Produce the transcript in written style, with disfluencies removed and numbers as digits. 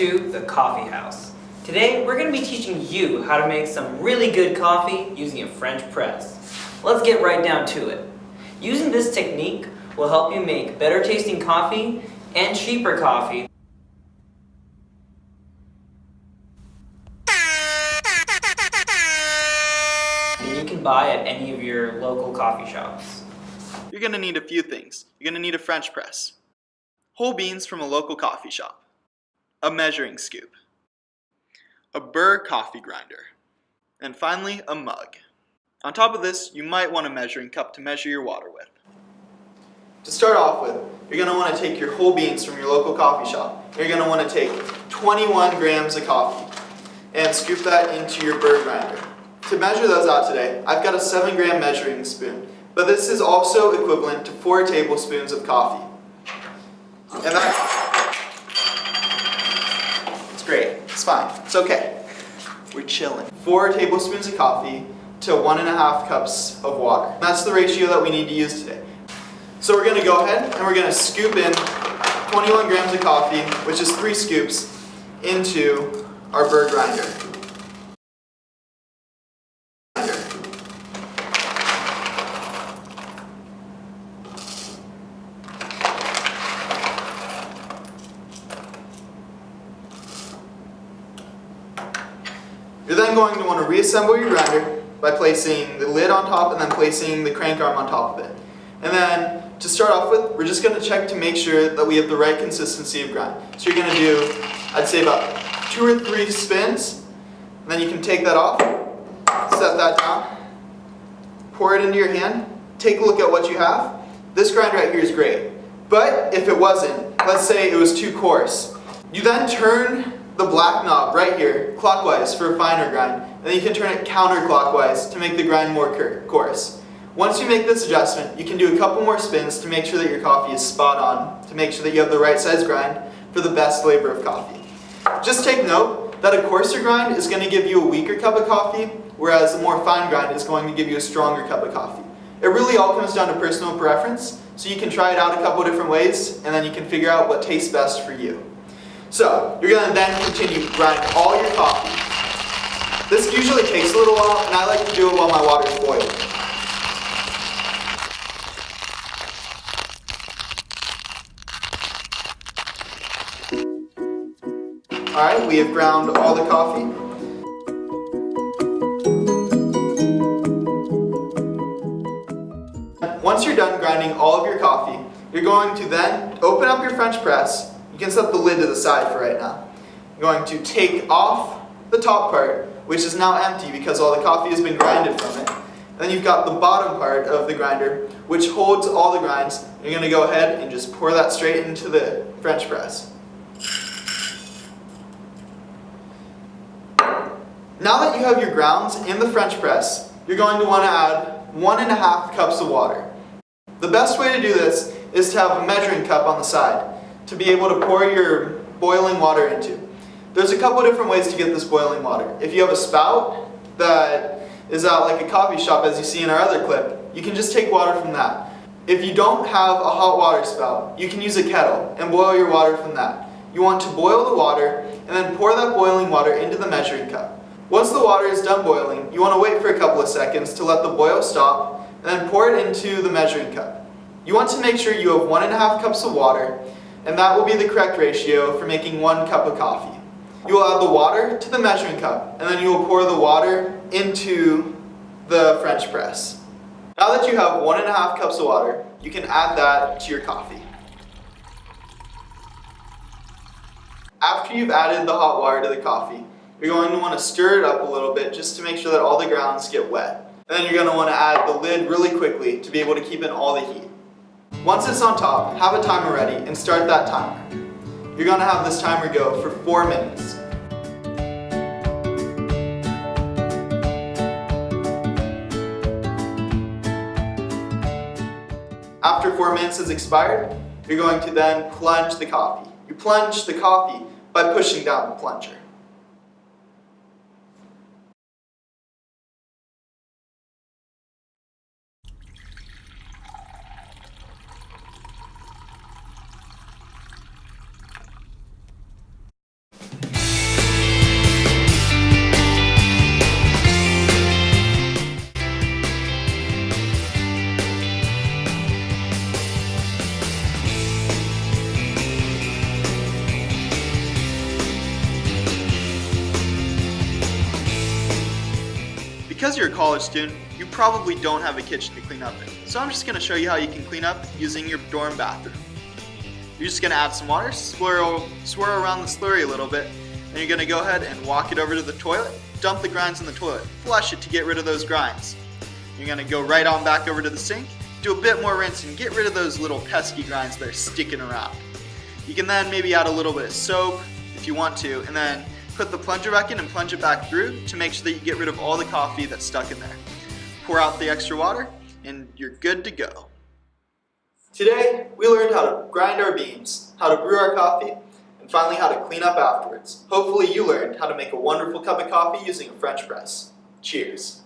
to The Coffee House. Today we're going to be teaching you how to make some really good coffee using a French press. Let's get right down to it. Using this technique will help you make better tasting coffee and cheaper coffee than you can buy at any of your local coffee shops. You're going to need a few things. You're going to need a French press, whole beans from a local coffee shop, a measuring scoop, a Burr coffee grinder, and finally a mug. On top of this, you might want a measuring cup to measure your water with. To start off with, you're going to want to take your whole beans from your local coffee shop. You're going to want to take 21 grams of coffee and scoop that into your Burr grinder. To measure those out today, I've got a 7-gram measuring spoon, but this is also equivalent to 4 tablespoons of coffee. And it's great. It's fine. It's okay. We're chilling. 4 tablespoons of coffee to 1.5 cups of water. That's the ratio that we need to use today. So we're going to go ahead and we're going to scoop in 21 grams of coffee, which is 3 scoops, into our Burr grinder. You're then going to want to reassemble your grinder by placing the lid on top and then placing the crank arm on top of it. And then to start off with, we're just going to check to make sure that we have the right consistency of grind. So you're going to do, I'd say about 2 or 3 spins, and then you can take that off, set that down, pour it into your hand, take a look at what you have. This grind right here is great. But if it wasn't, let's say it was too coarse, you then turn the black knob right here clockwise for a finer grind, and then you can turn it counterclockwise to make the grind more coarse. Once you make this adjustment, you can do a couple more spins to make sure that your coffee is spot on, to make sure that you have the right size grind for the best flavor of coffee. Just take note that a coarser grind is going to give you a weaker cup of coffee, whereas a more fine grind is going to give you a stronger cup of coffee. It really all comes down to personal preference, so you can try it out a couple different ways, and then you can figure out what tastes best for you. So, you're going to then continue to grind all your coffee. This usually takes a little while, and I like to do it while my water is boiling. Alright, we have ground all the coffee. Once you're done grinding all of your coffee, you're going to then open up your French press. You can set the lid to the side for right now. You're going to take off the top part, which is now empty because all the coffee has been grinded from it. And then you've got the bottom part of the grinder, which holds all the grinds. You're going to go ahead and just pour that straight into the French press. Now that you have your grounds in the French press, you're going to want to add 1.5 cups of water. The best way to do this is to have a measuring cup on the side to be able to pour your boiling water into. There's a couple different ways to get this boiling water. If you have a spout that is at like a coffee shop, as you see in our other clip, you can just take water from that. If you don't have a hot water spout, you can use a kettle and boil your water from that. You want to boil the water and then pour that boiling water into the measuring cup. Once the water is done boiling, you want to wait for a couple of seconds to let the boil stop and then pour it into the measuring cup. You want to make sure you have 1.5 cups of water, and that will be the correct ratio for making 1 cup of coffee. You will add the water to the measuring cup, and then you will pour the water into the French press. Now that you have 1.5 cups of water, you can add that to your coffee. After you've added the hot water to the coffee, you're going to want to stir it up a little bit just to make sure that all the grounds get wet. And then you're going to want to add the lid really quickly to be able to keep in all the heat. Once it's on top, have a timer ready and start that timer. You're going to have this timer go for 4 minutes. After 4 minutes has expired, you're going to then plunge the coffee. You plunge the coffee by pushing down the plunger. Because you're a college student, you probably don't have a kitchen to clean up in. So I'm just going to show you how you can clean up using your dorm bathroom. You're just going to add some water, swirl around the slurry a little bit, then you're going to go ahead and walk it over to the toilet, dump the grinds in the toilet, flush it to get rid of those grinds. You're going to go right on back over to the sink, do a bit more rinse and get rid of those little pesky grinds that are sticking around. You can then maybe add a little bit of soap if you want to, and then put the plunger back in and plunge it back through to make sure that you get rid of all the coffee that's stuck in there. Pour out the extra water and you're good to go. Today, we learned how to grind our beans, how to brew our coffee, and finally how to clean up afterwards. Hopefully you learned how to make a wonderful cup of coffee using a French press. Cheers.